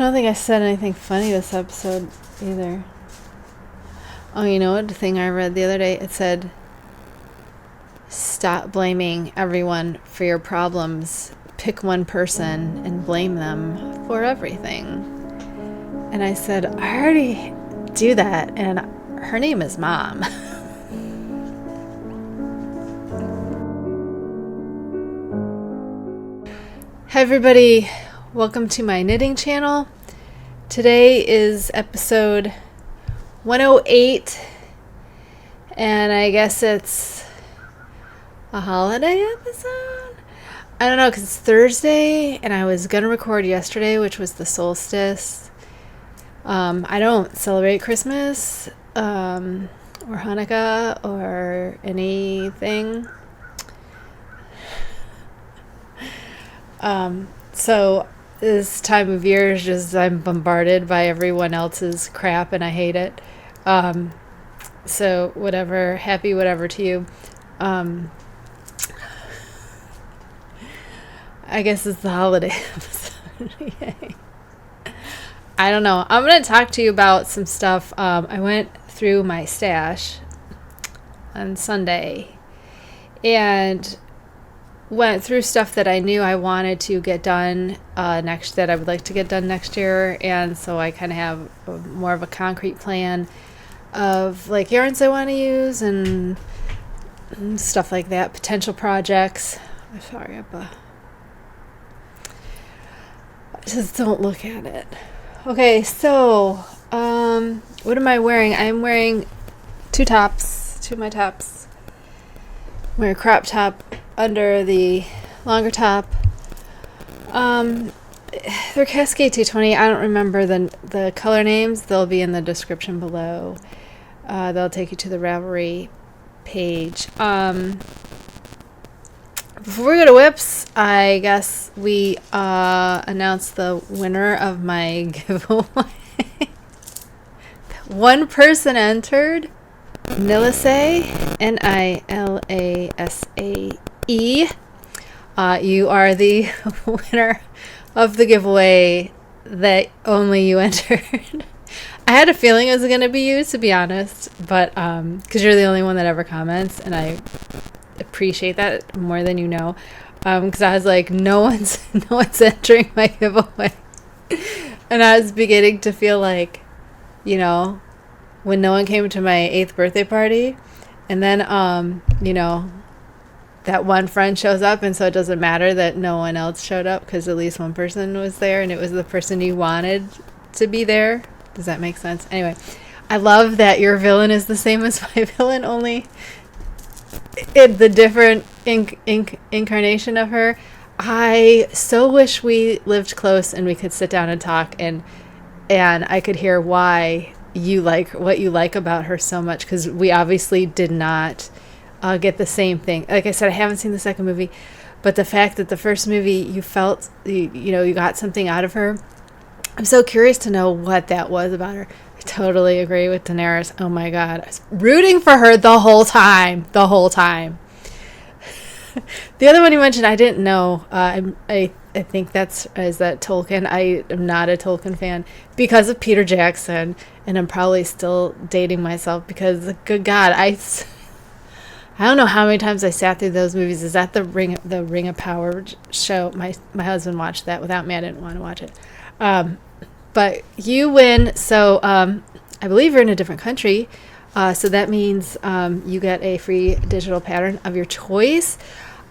don't think I said anything funny this episode either. Oh, you know what? The thing I read the other day, it said, stop blaming everyone for your problems. Pick one person and blame them for everything. And I said, I already do that, and her name is Mom. Hi everybody, welcome to my knitting channel. Today is episode 108, and I guess it's a holiday episode? I don't know, because it's Thursday, and I was going to record yesterday, which was the solstice. I don't celebrate Christmas, or Hanukkah, or anything. So this time of year is just, I'm bombarded by everyone else's crap and I hate it. So whatever, happy whatever to you. I guess it's the holiday episode. Yay. I don't know. I'm going to talk to you about some stuff. I went through my stash on Sunday and went through stuff that I knew I wanted to get done that I would like to get done next year, and so I kind of have more of a concrete plan of like yarns I want to use and stuff like that, potential projects. I'm sorry, just don't look at it. Okay, so what am I wearing? I'm wearing two of my tops. I'm wearing a crop top under the longer top. They're Cascade 220. I don't remember the color names. They'll be in the description below. They'll take you to the Ravelry page. Before we go to whips, I guess we announced the winner of my giveaway. One person entered. Nilase, Nilase. You are the winner of the giveaway that only you entered. I had a feeling it was going to be you, to be honest, but because you're the only one that ever comments, and I appreciate that more than you know. Because I was like, no one's entering my giveaway, and I was beginning to feel like, you know, when no one came to my 8th birthday party, and then that one friend shows up, and so it doesn't matter that no one else showed up because at least one person was there, and it was the person you wanted to be there. Does that make sense? Anyway, I love that your villain is the same as my villain, only the different incarnation of her. I so wish we lived close and we could sit down and talk, and I could hear why you like what you like about her so much, because we obviously did not get the same thing. Like I said, I haven't seen the second movie, but the fact that the first movie you felt you got something out of her, I'm so curious to know what that was about her. I totally agree with Daenerys. Oh my god, I was rooting for her the whole time. The other one you mentioned, I didn't know. I think is that Tolkien. I am not a Tolkien fan because of Peter Jackson, and I'm probably still dating myself because, good God, I don't know how many times I sat through those movies. Is that the Ring of Power show? My husband watched that without me. I didn't want to watch it. But you win. So I believe you're in a different country. So that means you get a free digital pattern of your choice.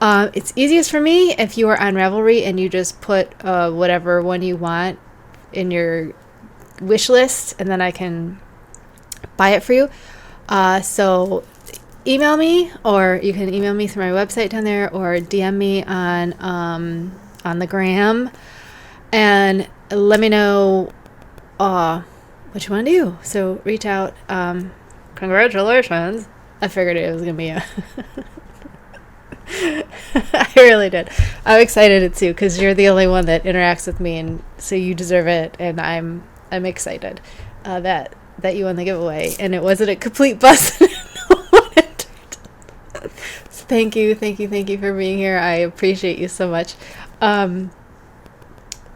It's easiest for me if you are on Ravelry and you just put whatever one you want in your wish list, and then I can buy it for you. So email me, or you can email me through my website down there, or DM me on the gram, and let me know what you want to do. So reach out. Congratulations. I figured it was gonna be a I really did. I'm excited too, because you're the only one that interacts with me, and so you deserve it, and I'm excited that you won the giveaway, and it wasn't a complete bust. So thank you for being here. I appreciate you so much.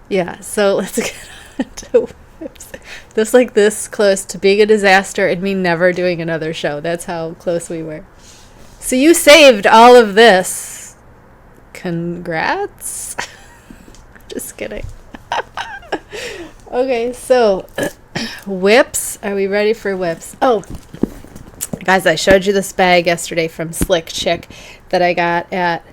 Yeah, so let's get to whips. Just like this close to being a disaster and me never doing another show. That's how close we were. So you saved all of this. Congrats. Just kidding. Okay, so whips. Are we ready for whips? Oh, guys, I showed you this bag yesterday from Slick Chick that I got at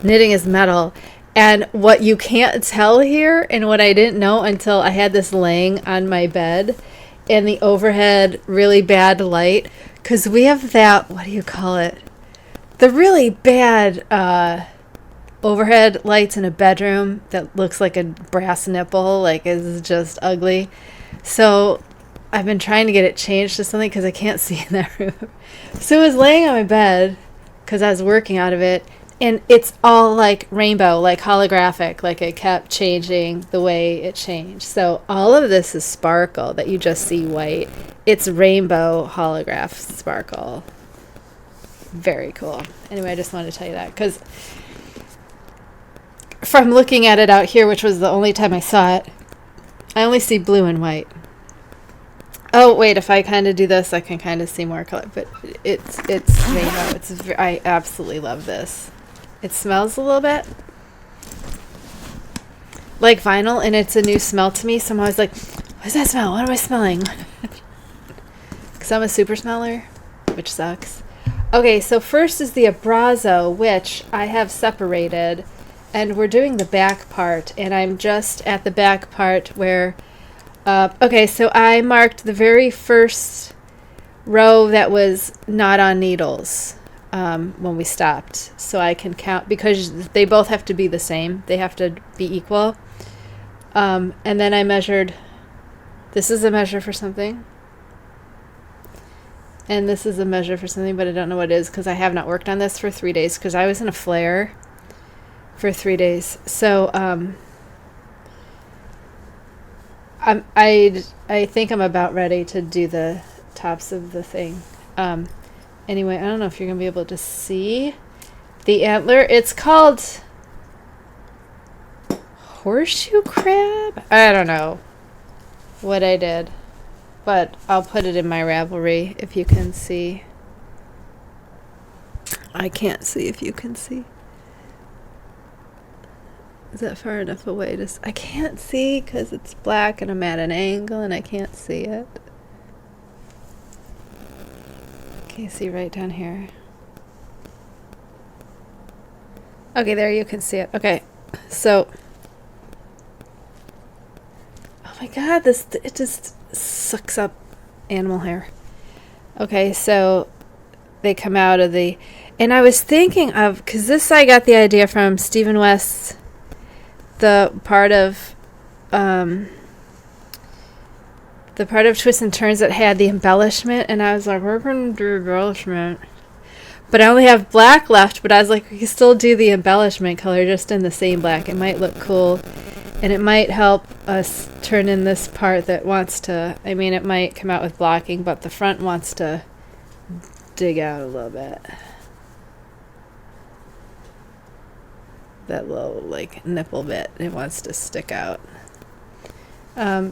Knitting is Metal. And what you can't tell here, and what I didn't know until I had this laying on my bed in the overhead really bad light, because we have that, what do you call it? The really bad overhead lights in a bedroom that looks like a brass nipple, like is just ugly. So I've been trying to get it changed to something because I can't see in that room. So I was laying on my bed because I was working out of it, and it's all like rainbow, like holographic, like it kept changing the way it changed. So all of this is sparkle that you just see white. It's rainbow holograph sparkle. Very cool. Anyway, I just wanted to tell you that because from looking at it out here, which was the only time I saw it, I only see blue and white. Oh, wait, if I kind of do this, I can kind of see more color, but it's rainbow. I absolutely love this. It smells a little bit like vinyl, and it's a new smell to me, so I'm always like, what does that smell? What am I smelling? Because I'm a super smeller, which sucks. Okay, so first is the Abrazo, which I have separated, and we're doing the back part, and I'm just at the back part where, okay, so I marked the very first row that was not on needles when we stopped, so I can count, because they both have to be the same. They have to be equal. And then I measured, this is a measure for something, and this is a measure for something, but I don't know what it is because I have not worked on this for 3 days because I was in a flare for 3 days. So I think I'm about ready to do the tops of the thing. Anyway, I don't know if you're gonna be able to see the antler. It's called horseshoe crab. I don't know what I did, but I'll put it in my Ravelry if you can see. I can't see if you can see. Is that far enough away? I can't see because it's black and I'm at an angle and I can't see it. Can you see right down here? Okay, there you can see it. Okay, so, oh my god, it just sucks up animal hair. Okay, so they come out of the, and I was thinking of, because this I got the idea from Stephen West's, the part of Twists and Turns that had the embellishment, and I was like, we're going to do embellishment. But I only have black left, but I was like, we can still do the embellishment color just in the same black. It might look cool, and it might help us turn in this part that wants to, I mean, it might come out with blocking, but the front wants to dig out a little bit. That little, like, nipple bit, it wants to stick out.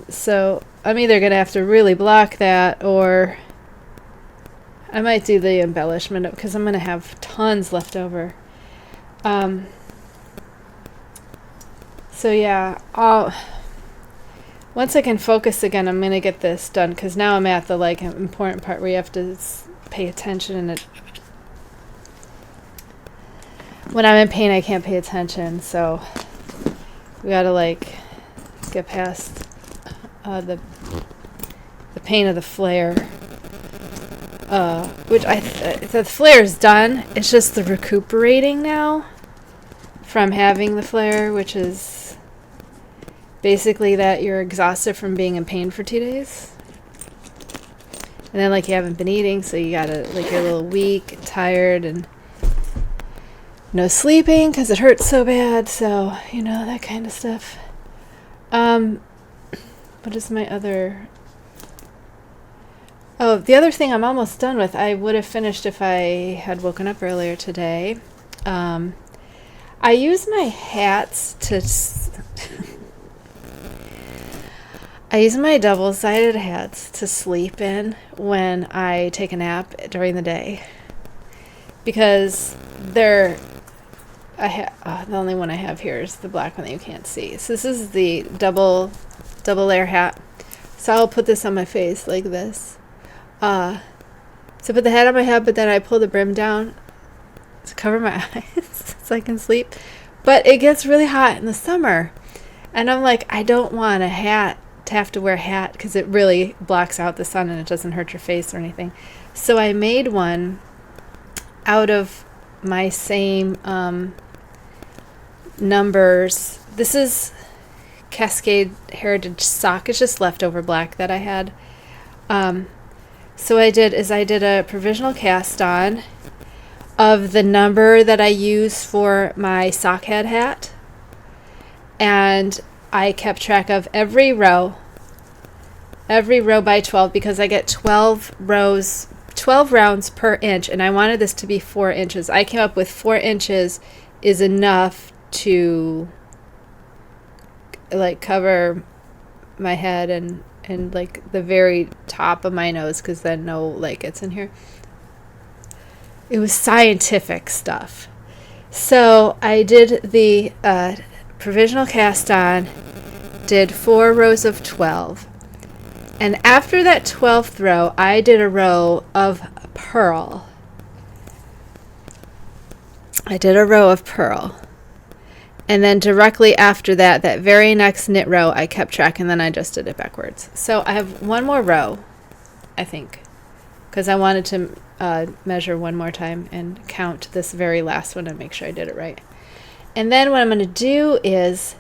So I'm either going to have to really block that, or I might do the embellishment because I'm going to have tons left over. So yeah, once I can focus again, I'm going to get this done, because now I'm at the, like, important part where you have to pay attention, and it, when I'm in pain I can't pay attention, so we got to, like, get past the pain of the flare, which the flare is done. It's just the recuperating now from having the flare, which is basically that you're exhausted from being in pain for 2 days, and then, like, you haven't been eating, so you gotta, like, you're a little weak, tired, and no sleeping because it hurts so bad, so, you know, that kind of stuff. What is my other... Oh, the other thing I'm almost done with, I would have finished if I had woken up earlier today. I use my hats to... I use my double-sided hats to sleep in when I take a nap during the day, because they're the only one I have here is the black one that you can't see. So this is the double layer hat. So I'll put this on my face like this. So put the hat on my head, but then I pull the brim down to cover my eyes so I can sleep. But it gets really hot in the summer, and I'm like, I don't want a hat to have to wear a hat because it really blocks out the sun and it doesn't hurt your face or anything. So I made one out of my same numbers. This is Cascade Heritage sock. It's just leftover black that I had. So I did a provisional cast on of the number that I use for my sock head hat, and I kept track of every row by 12, because I get 12 rounds per inch, and I wanted this to be 4 inches. I came up with 4 inches is enough to like cover my head and like the very top of my nose, because then no light gets in here. It was scientific stuff. So I did the provisional cast on, did 4 rows of 12, and after that 12th row I did a row of pearl. And then directly after that, that very next knit row, I kept track, and then I just did it backwards. So I have one more row, I think, because I wanted to measure one more time and count this very last one and make sure I did it right. And then what I'm going to do is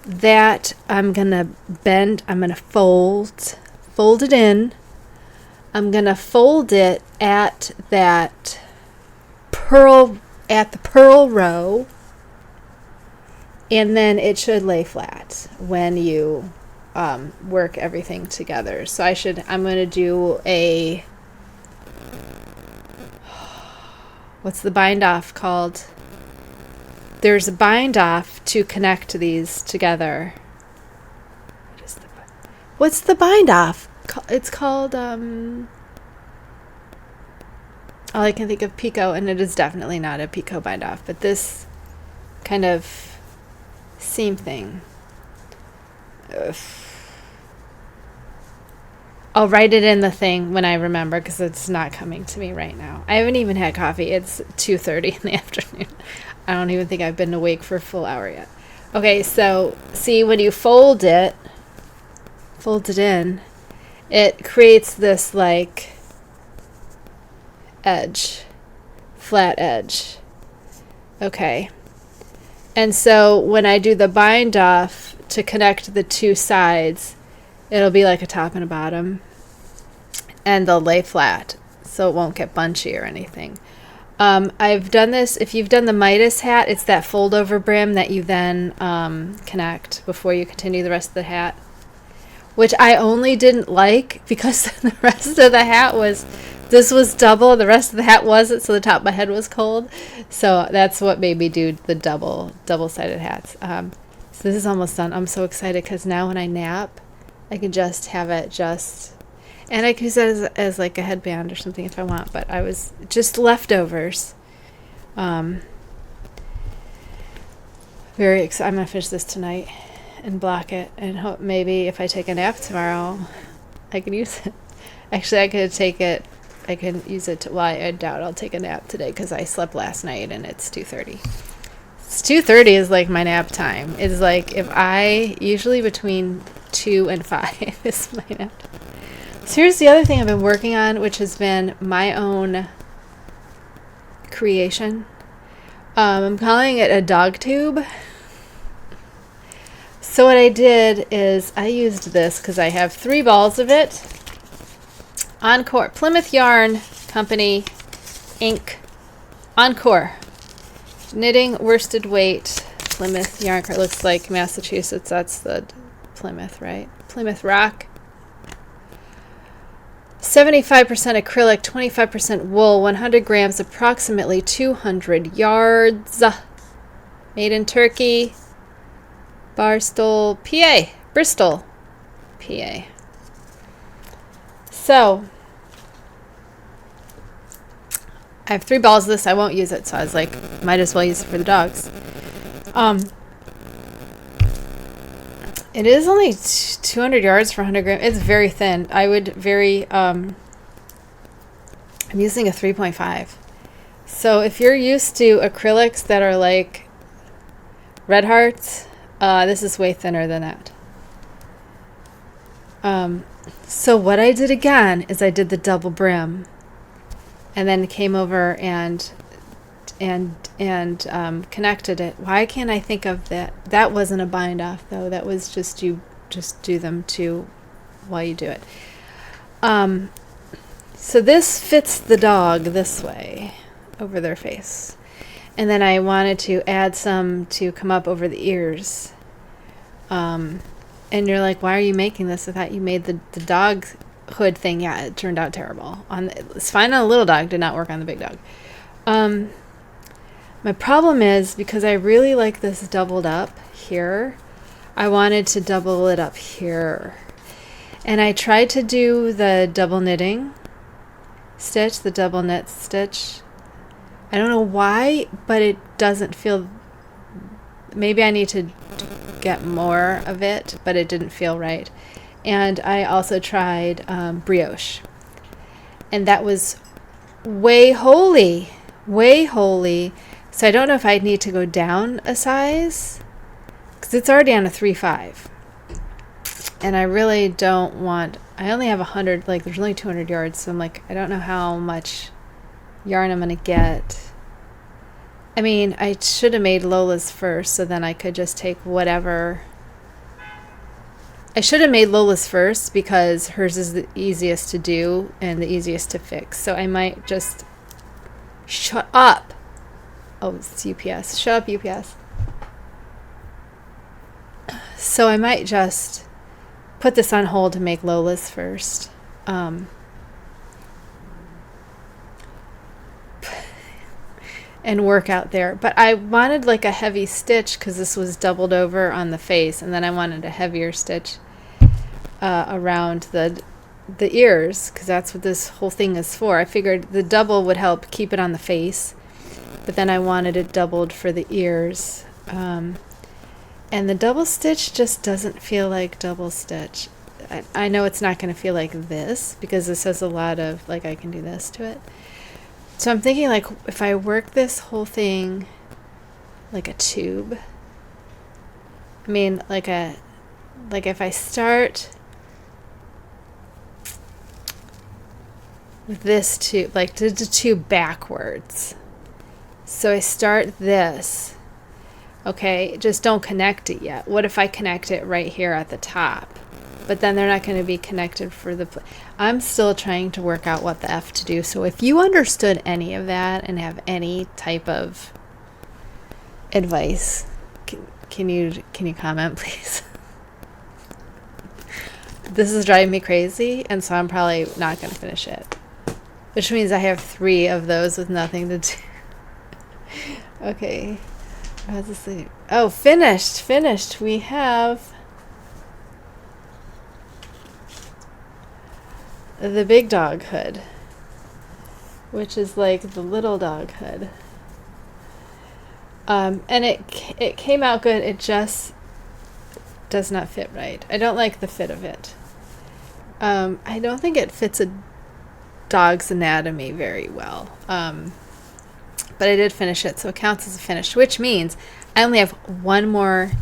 that I'm going to fold it in. I'm going to fold it at the pearl row, and then it should lay flat when you work everything together. So I'm going to do what's the bind off called? There's a bind off to connect these together. What's the bind off? It's called, all I can think of, picot, and it is definitely not a picot bind off, but this kind of seam thing. Ugh. I'll write it in the thing when I remember, because it's not coming to me right now. I haven't even had coffee. It's 2:30 in the afternoon. I don't even think I've been awake for a full hour yet. Okay, so see, when you fold it in, it creates this like edge, flat edge. Okay. And so when I do the bind off to connect the two sides, it'll be like a top and a bottom, and they'll lay flat, so it won't get bunchy or anything. I've done this, if you've done the Midas hat, it's that fold over brim that you then connect before you continue the rest of the hat, which I only didn't like because the rest of the hat this was double, the rest of the hat wasn't, so the top of my head was cold. So that's what made me do the double-sided hats. So this is almost done. I'm so excited because now when I nap, I can just have it and I can use it as like a headband or something if I want, but I was just leftovers. Very excited. I'm going to finish this tonight and block it, and hope maybe if I take a nap tomorrow, I can use it. Actually, I can use it I doubt I'll take a nap today because I slept last night and it's 2:30. It's 2:30 is like my nap time. It's like usually between 2 and 5 is my nap time. So here's the other thing I've been working on, which has been my own creation. I'm calling it a dog tube. So what I did is I used this because I have 3 balls of it. Encore, Plymouth Yarn Company, Inc. Encore. Knitting worsted weight, Plymouth Yarn Co. It looks like Massachusetts. That's the Plymouth, right? Plymouth Rock. 75% acrylic, 25% wool, 100 grams, approximately 200 yards. Made in Turkey, Bristol, PA. So I have 3 balls of this. I won't use it, so I was like, might as well use it for the dogs. It is only 200 yards for 100 grams. It's very thin. I would I'm using a 3.5. So if you're used to acrylics that are like Red Hearts, this is way thinner than that. So what I did again is I did the double brim, and then came over and connected it. Why can't I think of that? That wasn't a bind off though. That was just you just do them two while you do it. So this fits the dog this way over their face. And then I wanted to add some to come up over the ears. And you're like, why are you making this? I thought you made the dog hood thing. Yeah, it turned out terrible. It's fine on a little dog, did not work on the big dog. My problem is, because I really like this doubled up here, I wanted to double it up here. And I tried to do the double knitting stitch, the double knit stitch. I don't know why, but it doesn't feel... Maybe I need to get more of it, but it didn't feel right. And I also tried brioche. And that was way holy. So I don't know if I need to go down a size, because it's already on a 3.5. And I really don't want... I only have 100, like there's only 200 yards, so I'm like, I don't know how much yarn I'm going to get. I mean, I should have made Lola's first, so then I could just take whatever. I should have made Lola's first because hers is the easiest to do and the easiest to fix. So I might just... Shut up! Oh, it's UPS. Shut up, UPS. So I might just put this on hold to make Lola's first. And work out there. But I wanted like a heavy stitch because this was doubled over on the face, and then I wanted a heavier stitch around the ears, because that's what this whole thing is for. I figured the double would help keep it on the face, but then I wanted it doubled for the ears. And the double stitch just doesn't feel like double stitch. I know it's not going to feel like this because this has a lot of, like, I can do this to it. So I'm thinking, like, if I work this whole thing like a tube, I mean, like if I start with this tube, like the tube backwards. So I start this. Okay, just don't connect it yet. What if I connect it right here at the top? But then they're not going to be connected for the... I'm still trying to work out what the F to do. So if you understood any of that and have any type of advice, can you comment, please? This is driving me crazy, and so I'm probably not going to finish it. Which means I have 3 of those with nothing to do. Okay. How's this thing? Oh, finished. We have... the big dog hood, which is like the little dog hood. And it came out good. It just does not fit right. I don't like the fit of it. I don't think it fits a dog's anatomy very well. But I did finish it, so it counts as a finish, which means I only have one more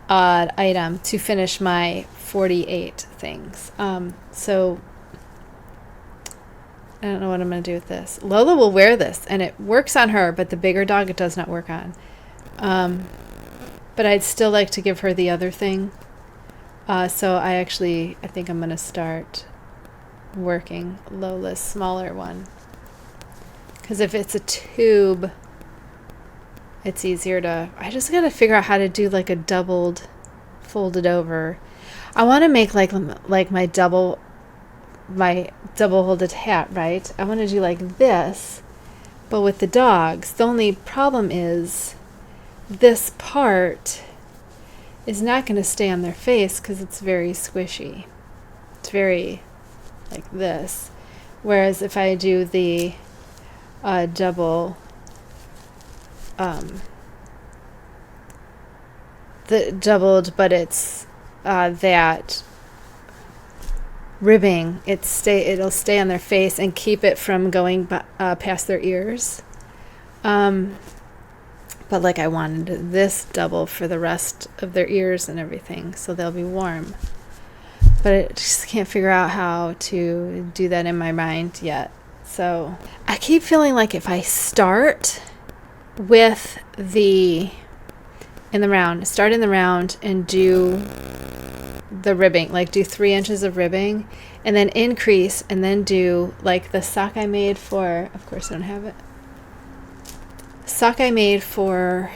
item to finish my 48 things. So I don't know what I'm going to do with this. Lola will wear this, and it works on her, but the bigger dog it does not work on. But I'd still like to give her the other thing. So I think I'm going to start working Lola's smaller one. Because if it's a tube, it's easier to... I just got to figure out how to do like a doubled, folded over. I want to make like my double folded hat, right? I want to do like this, but with the dogs. The only problem is this part is not going to stay on their face because it's very squishy. It's very like this. Whereas if I do the double, the doubled, but it's that ribbing, it'll stay on their face and keep it from going past their ears. But like I wanted this double for the rest of their ears and everything, so they'll be warm. But I just can't figure out how to do that in my mind yet. So I keep feeling like if I start with start in the round and do the ribbing, like do 3 inches of ribbing and then increase and then do like the sock I made for, of course I don't have it. Sock I made for,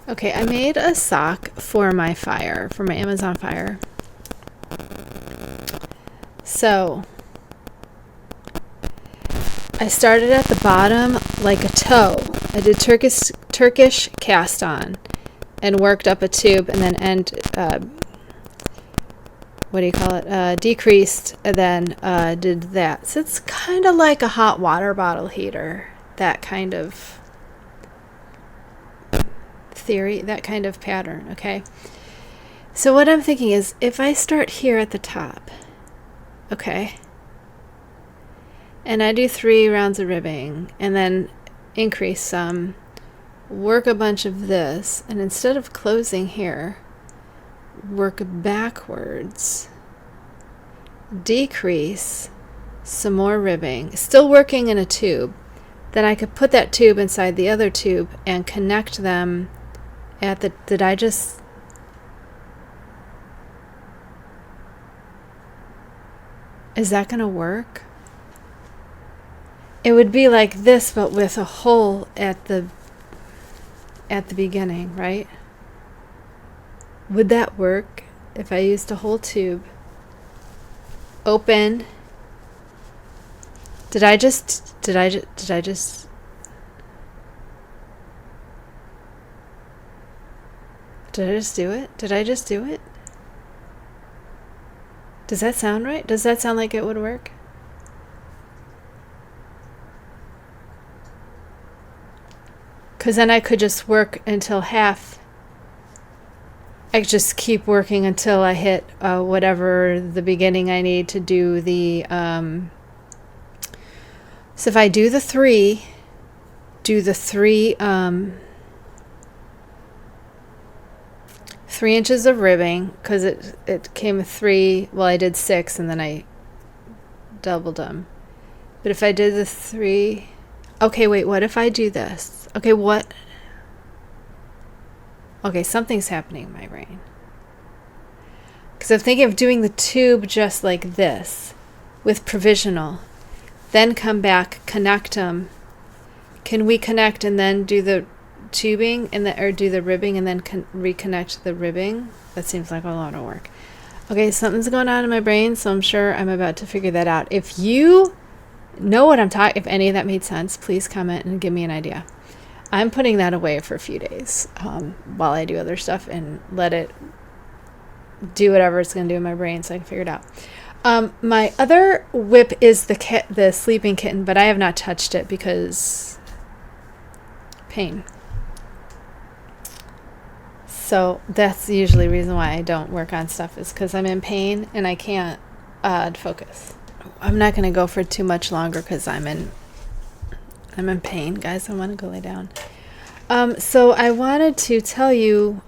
okay, I made a sock for my fire, for my Amazon fire. So I started at the bottom like a toe. I did Turkish cast on and worked up a tube and then decreased and then did that. So it's kind of like a hot water bottle heater, that kind of theory, that kind of pattern, okay? So what I'm thinking is if I start here at the top, okay, and I do 3 rounds of ribbing and then increase some, work a bunch of this, and instead of closing here, work backwards, decrease some more ribbing, still working in a tube, then I could put that tube inside the other tube and connect them at the, is that gonna work? It would be like this, but with a hole at the beginning, right? Would that work if I used a whole tube? Open. Did I just do it? Does that sound right? Does that sound like it would work? Because then I could just work until half. I could just keep working until I hit whatever the beginning I need to do the... so if I do the 3 3 inches of ribbing, because it came with 3, well I did 6 and then I doubled them. But if I did the 3, okay, wait, what if I do this? Okay, what? Okay, something's happening in my brain. Because I'm thinking of doing the tube just like this, with provisional. Then come back, connect them. Can we connect and then do the tubing and or do the ribbing and then reconnect the ribbing? That seems like a lot of work. Okay, something's going on in my brain, so I'm sure I'm about to figure that out. If you know what I'm talking, if any of that made sense, please comment and give me an idea. I'm putting that away for a few days while I do other stuff and let it do whatever it's going to do in my brain so I can figure it out. My other whip is the sleeping kitten, but I have not touched it because pain. So that's usually the reason why I don't work on stuff, is because I'm in pain and I can't focus. I'm not going to go for too much longer because I'm in pain, guys. I want to go lay down. So I wanted to tell you,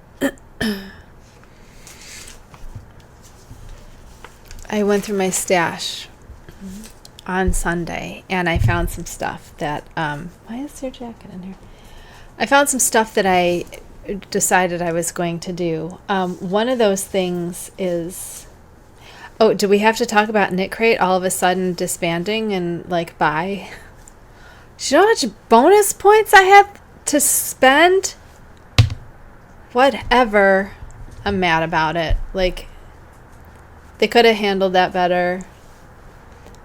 I went through my stash on Sunday and I found some stuff that, why is there a jacket in here? I found some stuff that I decided I was going to do. One of those things is, oh, do we have to talk about Knit Crate all of a sudden disbanding and like buy? Do you know how much bonus points I have to spend? Whatever. I'm mad about it. Like, they could have handled that better.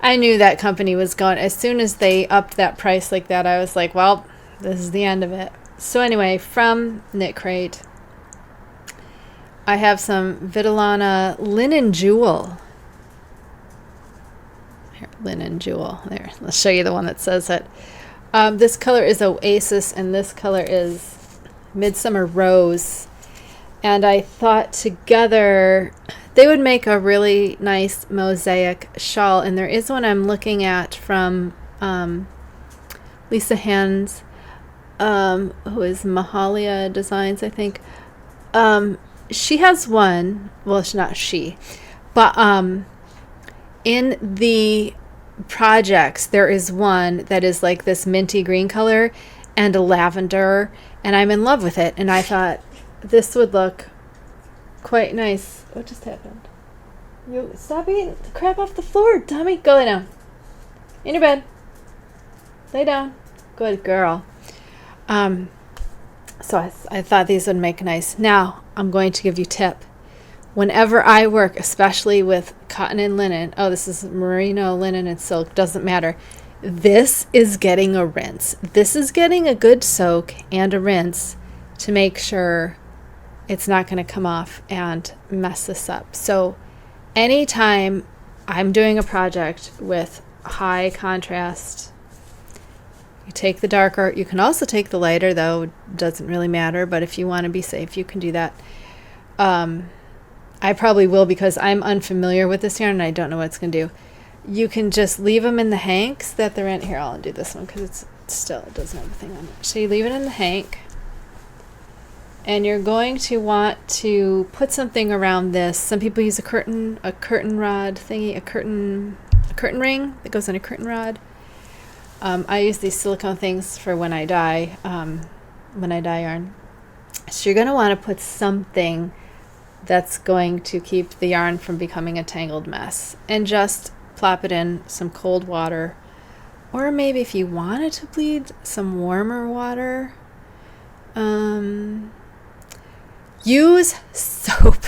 I knew that company was going. As soon as they upped that price like that, I was like, well, this is the end of it. So anyway, from Knit Crate, I have some Vitellana Linen Jewel. linen jewel. There, let's show you the one that says it. This color is Oasis, and this color is Midsummer Rose. And I thought together they would make a really nice mosaic shawl. And there is one I'm looking at from Lisa Hands, who is Mahalia Designs, I think. She has one. Well, it's not she, but in the projects there is one that is like this minty green color and a lavender, and I'm in love with it. And I thought this would look quite nice. What just happened? You stop eating the crap off the floor, dummy. Go lay down. In your bed. Lay down. Good girl. So I thought these would make nice. Now I'm going to give you a tip. Whenever I work, especially with cotton and linen, this is merino, linen, and silk, doesn't matter. This is getting a rinse. This is getting a good soak and a rinse to make sure it's not going to come off and mess this up. So anytime I'm doing a project with high contrast, you take the darker. You can also take the lighter, though. It doesn't really matter, but if you want to be safe, you can do that. I probably will, because I'm unfamiliar with this yarn and I don't know what it's going to do. You can just leave them in the hanks that they're in. Here, I'll undo this one because it doesn't have a thing on it. So you leave it in the hank, and you're going to want to put something around this. Some people use a curtain rod thingy, a curtain ring that goes on a curtain rod. I use these silicone things for when I dye yarn. So you're going to want to put something that's going to keep the yarn from becoming a tangled mess, and just plop it in some cold water, or maybe if you wanted to bleed, some warmer water. Use soap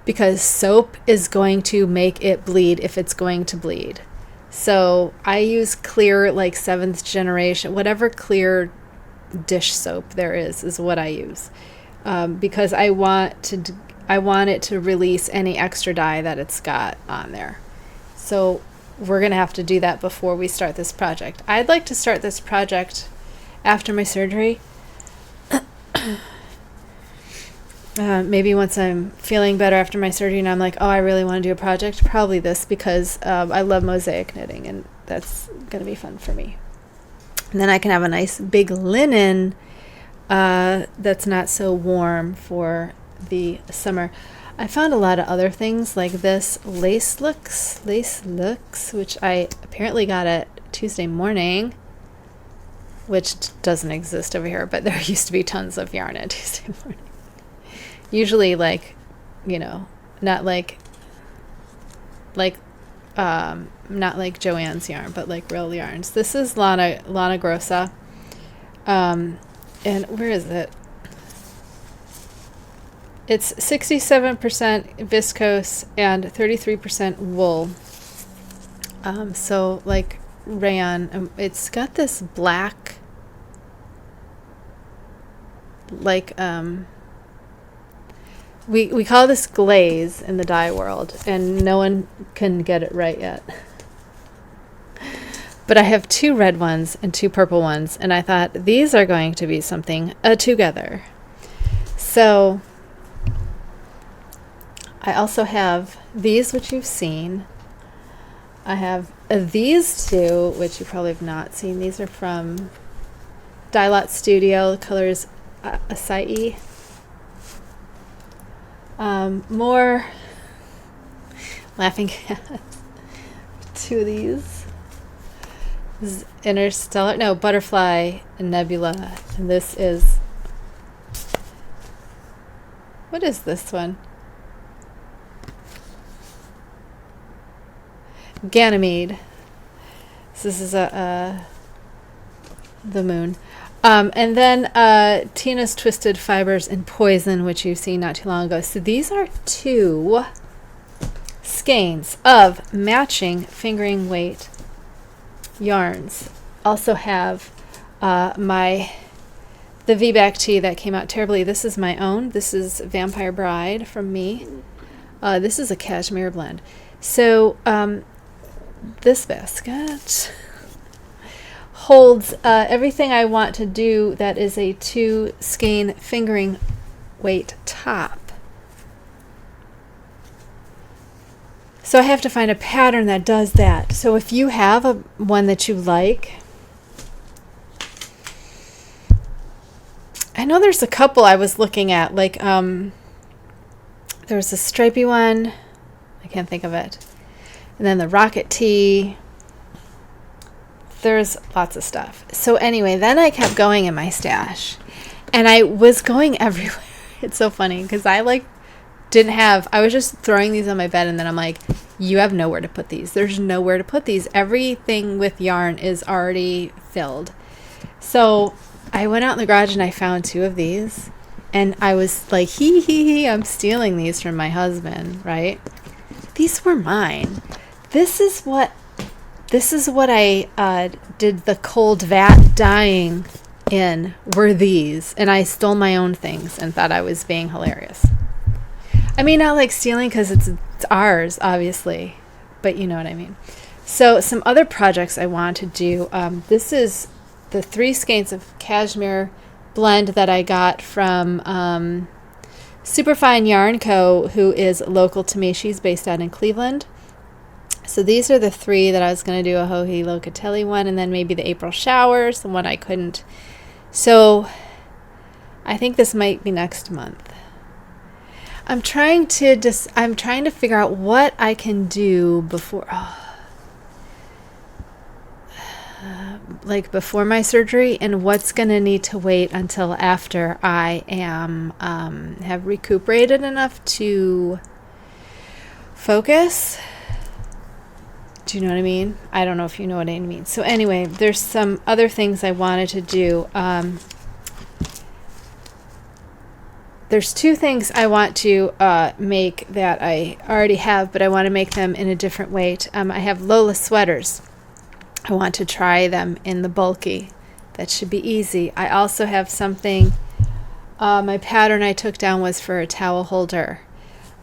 because soap is going to make it bleed if it's going to bleed. So I use clear, like 7th generation, whatever clear dish soap there is what I use, because I want it to release any extra dye that it's got on there. So we're going to have to do that before we start this project. I'd like to start this project after my surgery. Maybe once I'm feeling better after my surgery and I'm like, I really want to do a project, probably this, because I love mosaic knitting, and that's going to be fun for me. And then I can have a nice big linen that's not so warm for the summer. I found a lot of other things like this lace looks, which I apparently got at Tuesday Morning, which doesn't exist over here, but there used to be tons of yarn at Tuesday Morning. Usually, not like Joanne's yarn, but like real yarns. This is Lana Grossa, and where is it? It's 67% viscose and 33% wool. So like rayon. It's got this black, we call this glaze in the dye world, and no one can get it right yet. But I have 2 red ones and 2 purple ones, and I thought these are going to be something together. So I also have these, which you've seen. I have these 2, which you probably have not seen. These are from Dye Lot Studio. The color is acai. More laughing cats. 2 of these. This is Interstellar. Butterfly and Nebula. And this is, what is this one? Ganymede. So this is the moon. And then Tina's Twisted Fibers and Poison, which you've seen not too long ago. So these are 2 skeins of matching fingering weight yarns. Also have the V-back tee that came out terribly. This is my own. This is Vampire Bride from me. This is a cashmere blend. So this basket holds everything I want to do that is a 2 skein fingering weight top. So I have to find a pattern that does that. So if you have one that you like, I know there's a couple I was looking at, like there's a stripy one, I can't think of it, and then the rocket tee. There's lots of stuff. So anyway, then I kept going in my stash, and I was going everywhere. It's so funny because I was just throwing these on my bed, and then I'm like, you have nowhere to put these. There's nowhere to put these. Everything with yarn is already filled. So I went out in the garage and I found 2 of these, and I was like, I'm stealing these from my husband, right? These were mine. This is what I did the cold vat dyeing in, were these, and I stole my own things and thought I was being hilarious. I mean, not like stealing because it's ours, obviously, but you know what I mean. So some other projects I want to do. This is the 3 skeins of cashmere blend that I got from Superfine Yarn Co, who is local to me. She's based out in Cleveland. So these are the 3 that I was going to do, a Hohi Locatelli one, and then maybe the April Showers, the one I couldn't. So I think this might be next month. I'm trying to figure out what I can do before, before my surgery, and what's going to need to wait until after I am have recuperated enough to focus. Do you know what I mean? I don't know if you know what I mean. So anyway, there's some other things I wanted to do. There's 2 things I want to make that I already have, but I want to make them in a different weight. I have Lola sweaters. I want to try them in the bulky. That should be easy. I also have something, my pattern I took down was for a towel holder,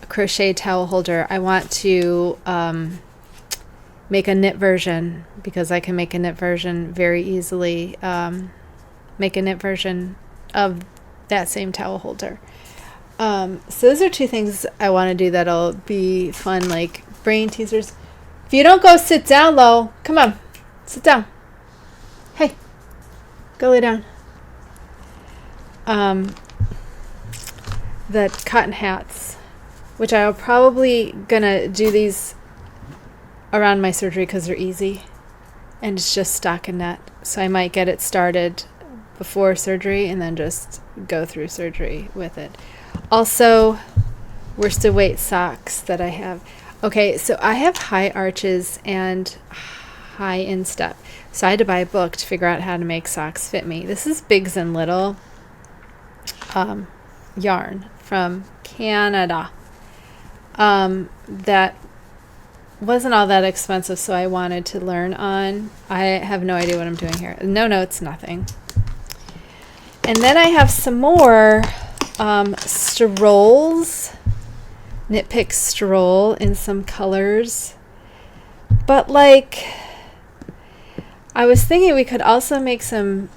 a crochet towel holder. I want to make a knit version, because I can make a knit version very easily. Make a knit version of that same towel holder. So those are 2 things I want to do that'll be fun, like brain teasers. If you don't go sit down, Lo, come on, sit down. Hey, go lay down. The cotton hats, which I'm probably gonna do these around my surgery because they're easy and it's just stockinette. So I might get it started before surgery and then just go through surgery with it. Also, worsted weight socks that I have. Okay, so I have high arches and high instep. So I had to buy a book to figure out how to make socks fit me. This is Briggs and Little yarn from Canada. That wasn't all that expensive, so I wanted to learn on. I have no idea what I'm doing here. No notes, nothing. And then I have some more strolls, Knit Pick stroll in some colors. But like, I was thinking we could also make some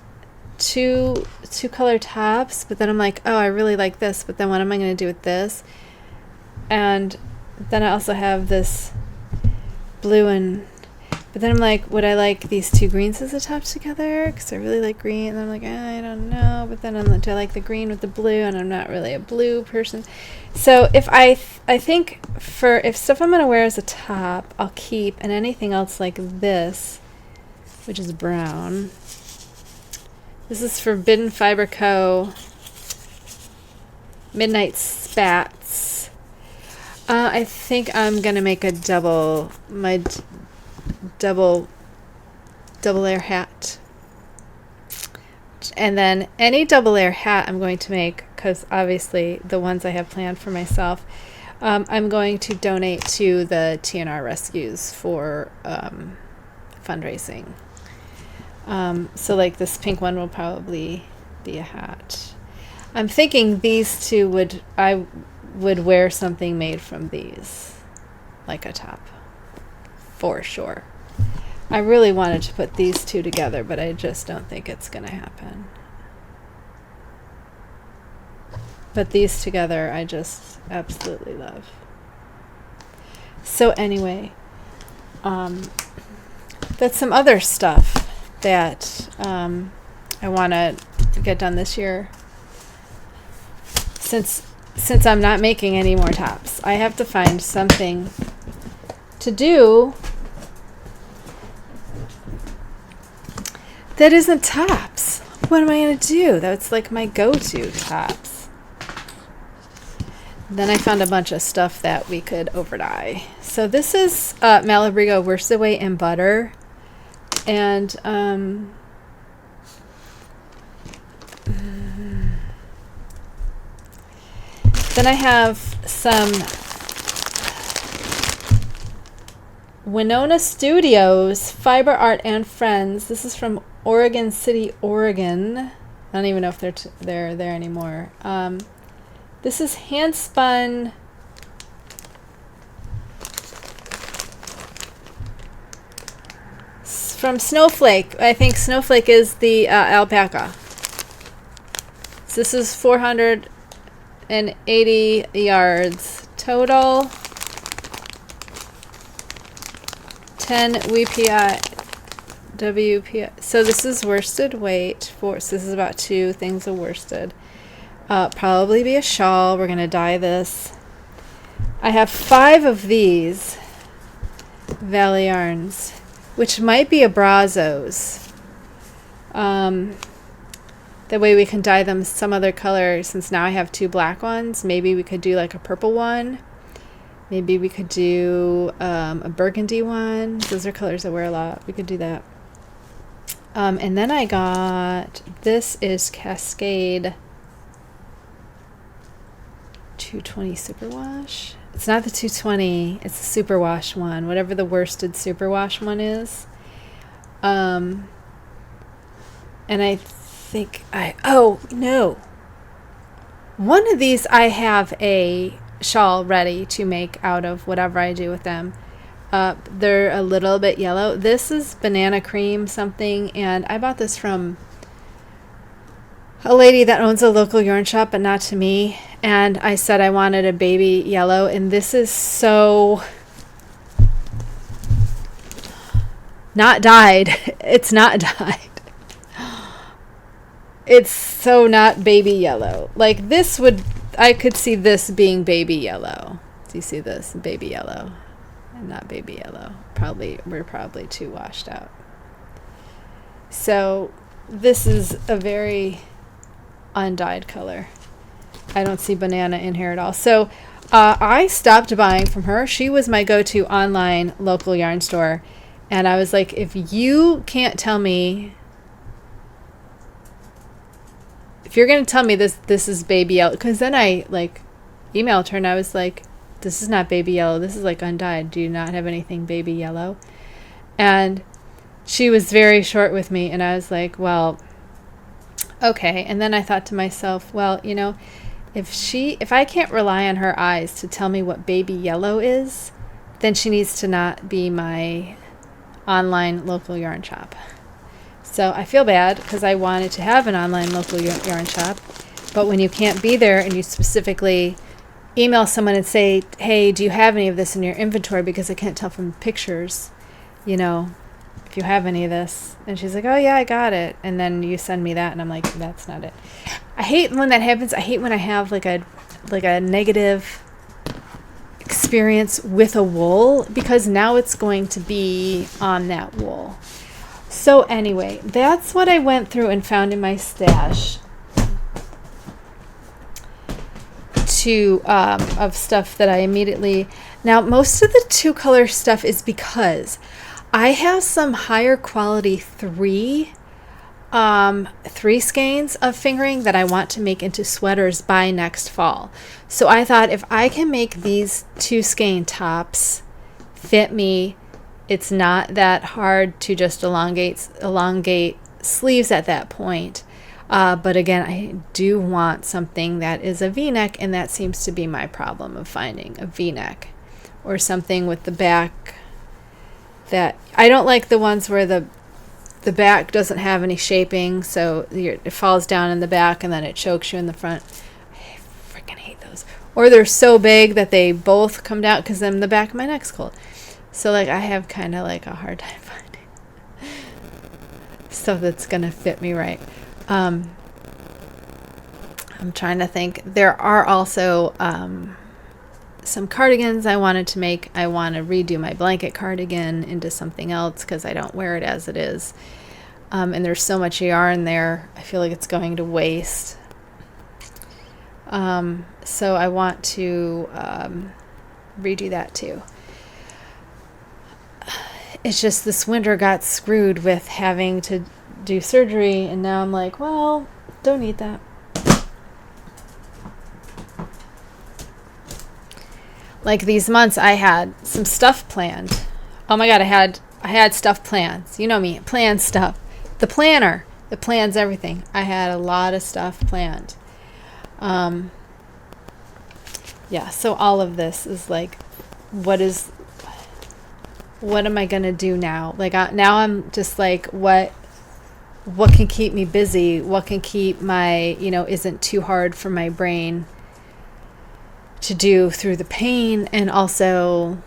two color tops, but then I'm like, oh, I really like this, but then what am I going to do with this? And then I also have this blue, but then I'm like, would I like these 2 greens as a top together? Because I really like green. And I'm like, I don't know. But then do I like the green with the blue? And I'm not really a blue person. So if I think if stuff I'm going to wear as a top, I'll keep, and anything else like this, which is brown. This is Forbidden Fiber Co. Midnight Spats. I think I'm gonna make a double layer hat, and then any double layer hat I'm going to make, because obviously the ones I have planned for myself, I'm going to donate to the TNR Rescues for fundraising. So like this pink one will probably be a hat. I'm thinking these 2 would wear something made from these, like a top. for sure. I really wanted to put these two together, but I just don't think it's going to happen. But these together, I just absolutely love. So anyway, that's some other stuff that I want to get done this year. Since I'm not making any more tops, I have to find something to do that isn't tops. What am I going to do? That's like my go-to tops. Then I found a bunch of stuff that we could over dye. So this is Maleficent worsted weight and butter. And then I have some Winona Studios Fiber Art and Friends. This is from Oregon City, Oregon. I don't even know if they're there anymore. This is hand spun from Snowflake. I think Snowflake is the alpaca. So this is 480 yards total. 10 WPI. So this is worsted weight. So this is about 2 things of worsted. Probably be a shawl. We're going to dye this. I have 5 of these Valley yarns, which might be Abrazos. That way we can dye them some other color. Since now I have 2 black ones, maybe we could do like a purple one. Maybe we could do a burgundy one. Those are colors I wear a lot. We could do that. And then I got, this is Cascade 220 Superwash. It's not the 220, it's the Superwash one, whatever the worsted Superwash one is. And I think oh no. One of these I have a shawl ready to make out of whatever I do with them. They're a little bit yellow. This is banana cream something, and I bought this from a lady that owns a local yarn shop, but not to me. And I said I wanted a baby yellow, and this is so not dyed. It's not dyed. It's so not baby yellow. Like this would, I could see this being baby yellow. Do you see this? Baby yellow. And not baby yellow. We're probably too washed out. So this is a very undyed color. I don't see banana in here at all. So I stopped buying from her. She was my go-to online local yarn store. And I was like, if you can't tell me, if you're going to tell me this is baby yellow, because then I like emailed her and I was like, this is not baby yellow. This is like undyed. Do you not have anything baby yellow? And she was very short with me. And I was like, well, okay. And then I thought to myself, well, you know, if I can't rely on her eyes to tell me what baby yellow is, then she needs to not be my online local yarn shop. So I feel bad because I wanted to have an online local yarn shop. But when you can't be there and you specifically email someone and say, hey, do you have any of this in your inventory? Because I can't tell from pictures, you know, if you have any of this. And she's like, oh yeah, I got it. And then you send me that and I'm like, that's not it. I hate when that happens. I hate when I have like a negative experience with a wool, because now it's going to be on that wool. So anyway, that's what I went through and found in my stash of stuff that I immediately... Now, most of the 2-color stuff is because I have some higher quality 3 skeins of fingering that I want to make into sweaters by next fall. So I thought if I can make these 2 skein tops fit me, it's not that hard to just elongate sleeves at that point. But again, I do want something that is a V-neck, and that seems to be my problem of finding a V-neck or something with the back that I don't like the ones where the back doesn't have any shaping, so it falls down in the back and then it chokes you in the front. I freaking hate those. Or they're so big that they both come down, because then the back of my neck's cold. So like I have kind of like a hard time finding stuff that's gonna fit me right. I'm trying to think. There are also some cardigans I wanted to make. I want to redo my blanket cardigan into something else because I don't wear it as it is. And there's so much yarn there, I feel like it's going to waste. So I want to redo that too. It's just this winter got screwed with having to do surgery, and now I'm like, well, don't need that. Like these months I had some stuff planned. Oh my god, I had stuff plans. You know me, plan stuff. The planner, it plans everything. I had a lot of stuff planned. Yeah, so all of this is like, what am I gonna do now? Like now I'm just like, what can keep me busy? What can keep my, isn't too hard for my brain to do through the pain, and also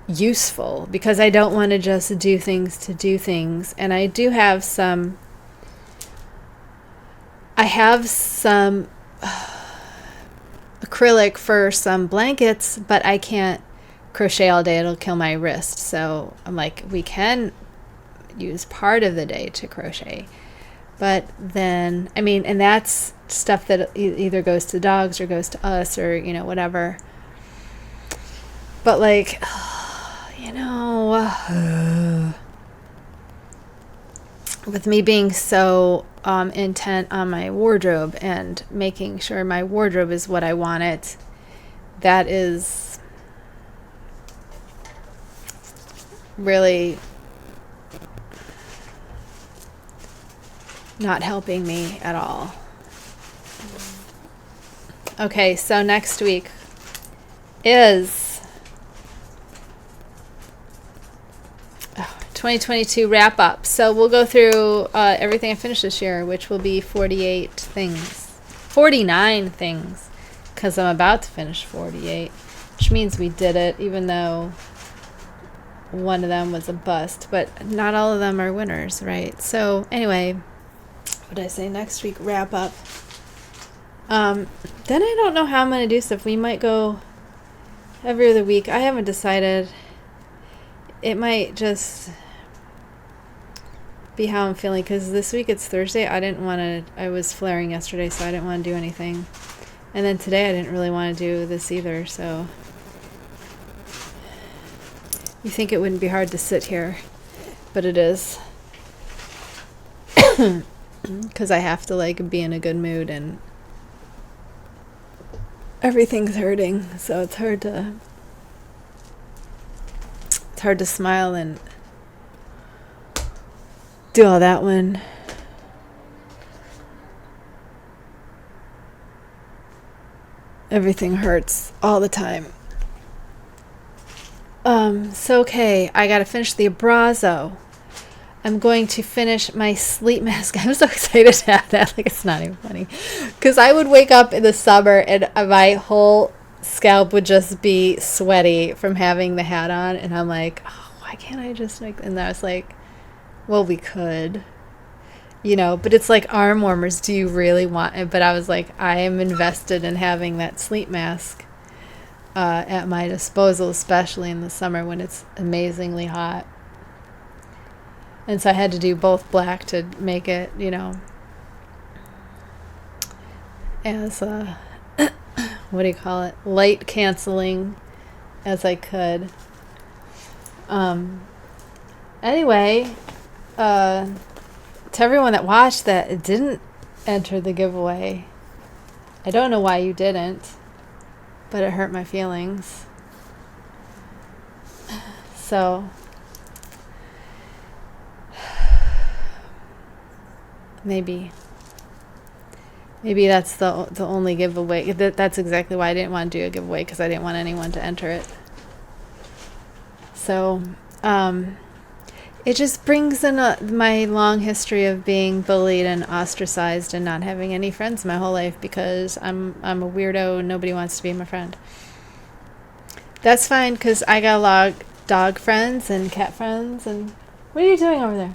useful, because I don't want to just do things to do things. And I have some acrylic for some blankets, but I can't crochet all day. It'll kill my wrist. So I'm like, we can use part of the day to crochet. But then, and that's stuff that either goes to dogs or goes to us, or, whatever. But like, with me being so intent on my wardrobe and making sure my wardrobe is what I want it, that is really not helping me at all. Okay, so next week is 2022 wrap up. So we'll go through everything I finished this year, which will be 49 things, because I'm about to finish 48, which means we did it, even though one of them was a bust, but not all of them are winners, right? So anyway, what did I say? Next week wrap up. Then I don't know how I'm going to do stuff. We might go every other week. I haven't decided. It might just be how I'm feeling, because this week it's Thursday. I was flaring yesterday, so I didn't want to do anything. And then today I didn't really want to do this either, so you think it wouldn't be hard to sit here, but it is. Because I have to like be in a good mood, and everything's hurting, so it's hard to smile and do all that when everything hurts all the time. So okay, I gotta finish the Abrazo. I'm going to finish my sleep mask. I'm so excited to have that. Like, it's not even funny. Because I would wake up in the summer and my whole scalp would just be sweaty from having the hat on. And I'm like, oh, why can't I just make... And I was like, well, we could. But it's like arm warmers. Do you really want it? But I was like, I am invested in having that sleep mask at my disposal, especially in the summer when it's amazingly hot. And so I had to do both black to make it, as what do you call it? Light canceling as I could. Anyway, to everyone that watched that didn't enter the giveaway, I don't know why you didn't, but it hurt my feelings. So maybe that's the only giveaway. That's exactly why I didn't want to do a giveaway, because I didn't want anyone to enter it. So it just brings in my long history of being bullied and ostracized and not having any friends my whole life because I'm a weirdo and nobody wants to be my friend. That's fine because I got a lot of dog friends and cat friends. And what are you doing over there?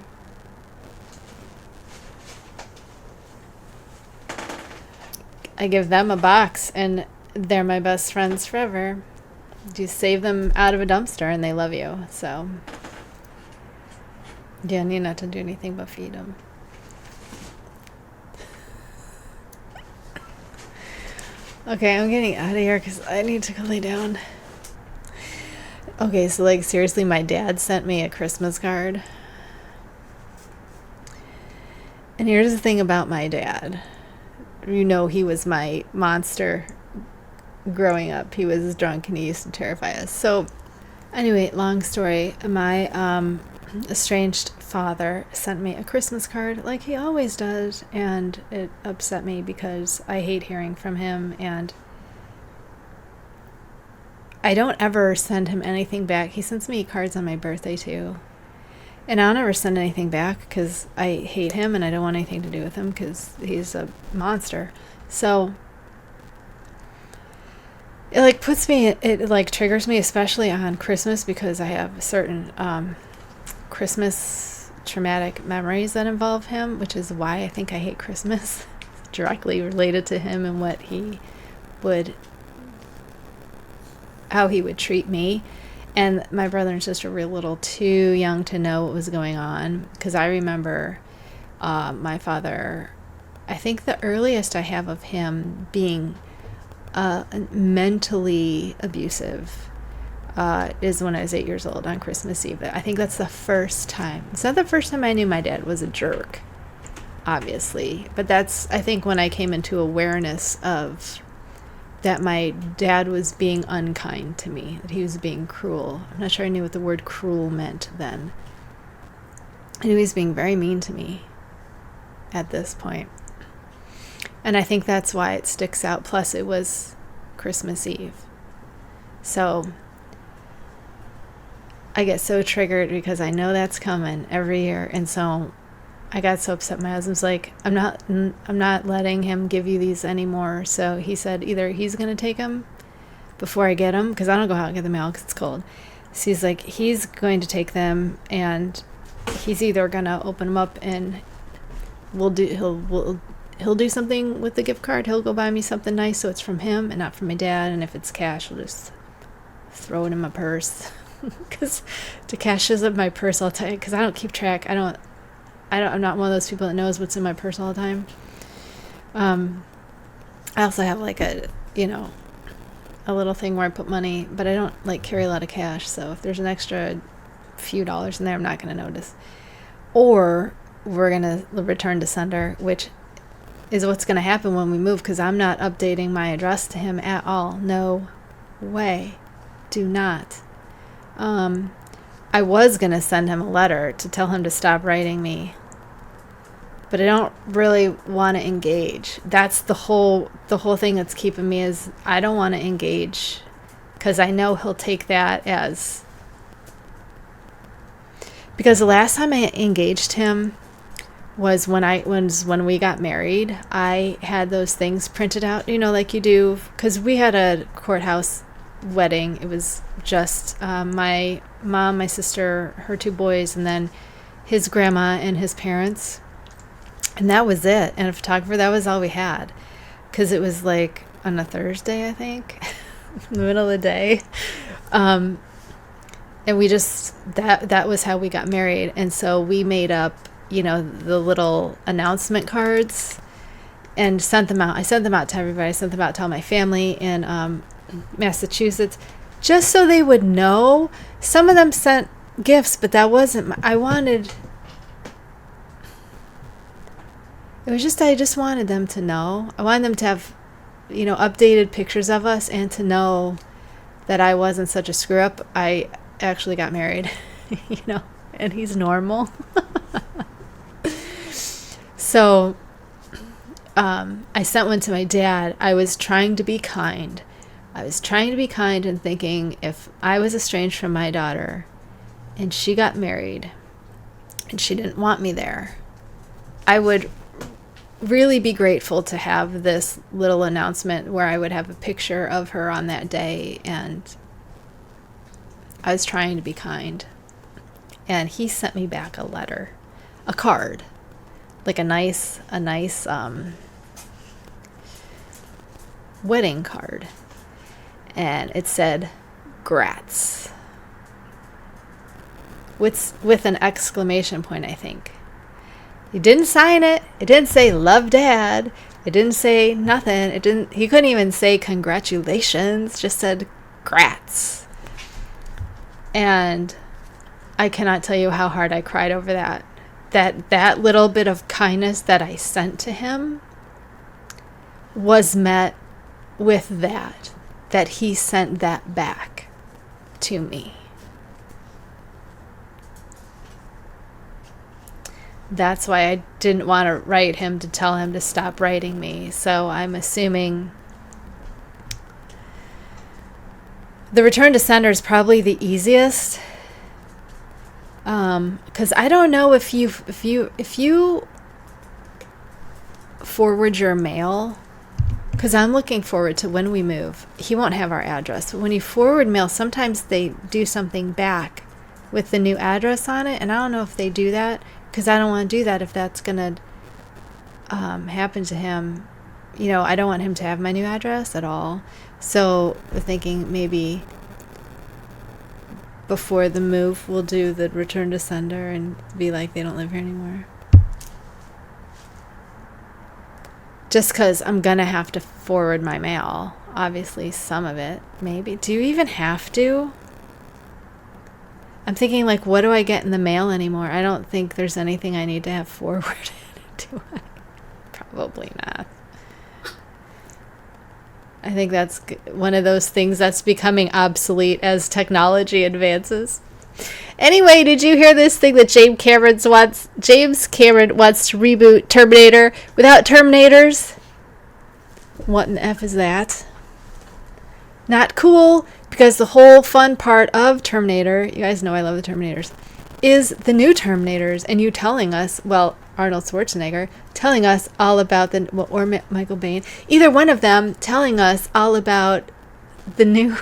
I give them a box and they're my best friends forever. You save them out of a dumpster and they love you. So yeah, I need not to do anything but feed them. Okay, I'm getting out of here because I need to go lay down. Okay, so like seriously, my dad sent me a Christmas card. And here's the thing about my dad. You know, he was my monster growing up. He was drunk and he used to terrify us. So anyway, long story. My estranged father sent me a Christmas card like he always does, and it upset me because I hate hearing from him, and I don't ever send him anything back. He sends me cards on my birthday too, and I'll never send anything back because I hate him and I don't want anything to do with him because he's a monster. So it like puts me, it like triggers me, especially on Christmas, because I have certain Christmas traumatic memories that involve him, which is why I think I hate Christmas. Directly related to him and what he would, how he would treat me. And my brother and sister were a little too young to know what was going on, because I remember my father, I think the earliest I have of him being mentally abusive is when I was 8 years old on Christmas Eve. I think that's the first time. It's not the first time I knew my dad was a jerk, obviously, but that's, I think, when I came into awareness of that my dad was being unkind to me, that he was being cruel. I'm not sure I knew what the word cruel meant then. And he was being very mean to me at this point. And I think that's why it sticks out. Plus, it was Christmas Eve. So I get so triggered because I know that's coming every year. And so I got so upset. My husband's like, I'm not letting him give you these anymore. So he said either he's going to take them before I get them, because I don't go out and get the mail because it's cold. So he's like, he's going to take them, and he's either going to open them up and he'll do something with the gift card. He'll go buy me something nice so it's from him and not from my dad. And if it's cash, he'll just throw it in my purse. Because the cash is in my purse all the time, because I don't keep track. I'm not one of those people that knows what's in my purse all the time. I also have like a little thing where I put money, but I don't like carry a lot of cash. So if there's an extra few dollars in there, I'm not going to notice. Or we're going to return to sender, which is what's going to happen when we move, because I'm not updating my address to him at all. No way. Do not. I was going to send him a letter to tell him to stop writing me, but I don't really want to engage. That's the whole thing that's keeping me, is I don't want to engage, because I know he'll take that as, because the last time I engaged him was when we got married. I had those things printed out, like you do, because we had a courthouse wedding. It was just my mom, my sister, her two boys, and then his grandma and his parents, and that was it. And a photographer. That was all we had, because it was like on a Thursday, I think, in the middle of the day, and we just that was how we got married. And so we made up the little announcement cards and sent them out. I sent them out to everybody. I sent them out to all my family in Massachusetts, just so they would know. Some of them sent gifts, but that wasn't I just wanted them to know. I wanted them to have updated pictures of us, and to know that I wasn't such a screw up. I actually got married, and he's normal. So I sent one to my dad. I was trying to be kind. And thinking, if I was estranged from my daughter and she got married and she didn't want me there, I would really be grateful to have this little announcement where I would have a picture of her on that day, and I was trying to be kind. And he sent me back a letter, a card, like a nice wedding card. And it said, "Grats." With an exclamation point, I think. He didn't sign it. It didn't say "Love, Dad." It didn't say nothing. He couldn't even say "Congratulations." Just said "Grats." And I cannot tell you how hard I cried over that. That little bit of kindness that I sent to him was met with that he sent that back to me. That's why I didn't want to write him to tell him to stop writing me. So I'm assuming the return to sender is probably the easiest. Because I don't know if you forward your mail, because I'm looking forward to when we move. He won't have our address. But when you forward mail, sometimes they do something back with the new address on it, and I don't know if they do that, because I don't want to do that if that's gonna happen to him. You know, I don't want him to have my new address at all. So we're thinking maybe before the move, we'll do the return to sender and be like they don't live here anymore. Just because I'm going to have to forward my mail. Obviously, some of it, maybe. Do you even have to? I'm thinking, like, what do I get in the mail anymore? I don't think there's anything I need to have forwarded, do I? Probably not. I think that's one of those things that's becoming obsolete as technology advances. Anyway, did you hear this thing that James Cameron wants to reboot Terminator without Terminators? What in the F is that? Not cool, because the whole fun part of Terminator, you guys know I love the Terminators, is the new Terminators, and you telling us, well, Arnold Schwarzenegger telling us all about or Michael Biehn, either one of them telling us all about the new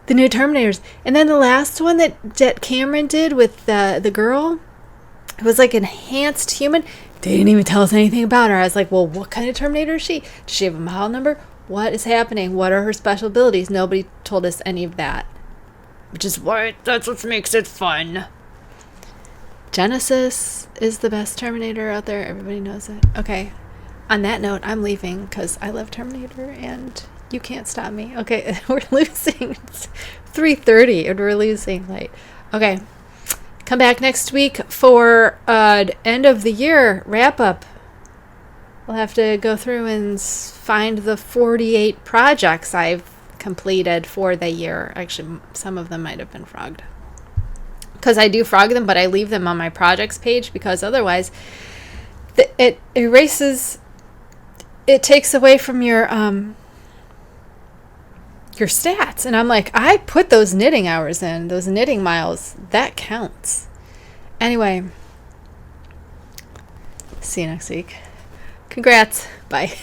Terminators. And then the last one that Cameron did with the girl, it was like enhanced human. They didn't even tell us anything about her. I was like, well, what kind of Terminator is she? Does she have a model number? What is happening? What are her special abilities? Nobody told us any of that. Which is that's what makes it fun. Genesis is the best Terminator out there. Everybody knows it. Okay. On that note, I'm leaving because I love Terminator and you can't stop me. Okay. We're losing. It's 3:30 and we're losing light. Okay. Come back next week for end of the year wrap up. We'll have to go through and find the 48 projects I've completed for the year. Actually, some of them might have been frogged. Because I do frog them, but I leave them on my projects page because otherwise it erases, it takes away from your stats. And I'm like, I put those knitting hours in, those knitting miles, that counts. Anyway, see you next week. Congrats. Bye.